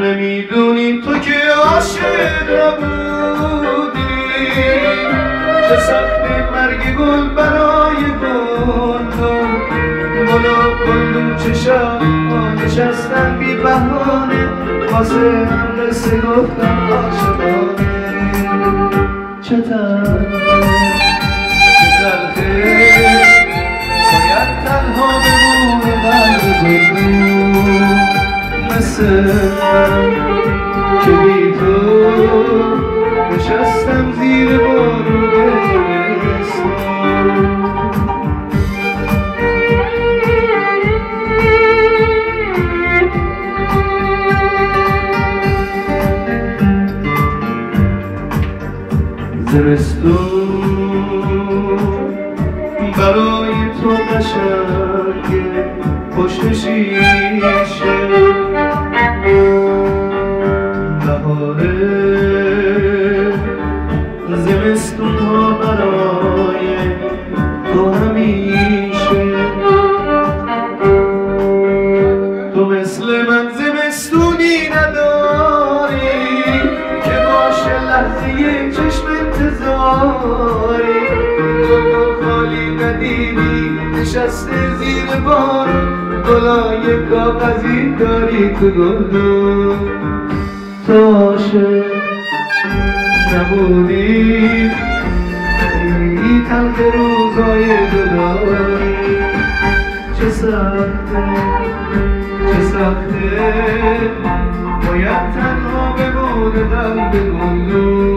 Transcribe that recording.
نمیدونی تو که عاشق نبودی، چه سخت مرگ گل برای گلدون. گلا گلدون چشم نشستن بی بهانه، واسه هم قصه گفتم عاشقانه. چه تلخه باید تنها بمونه قلب گلدون، مثل که بی تو نشستم زیر بارون زمستون. برای تو قشنگه پشت شیشه، بهاره زمستون ها برای تو همیشه. تو مثل من زمستونی نداری که باشه لحظه چشم انتظاری. تو خالی ندیدی نشسته زیر بارون، گلای کاغذی داری تو گلدون. تو عاشق نبودی، خیلی تلخ روزای جدایی. چه سخته باید تنها بمونه قلب گلدون.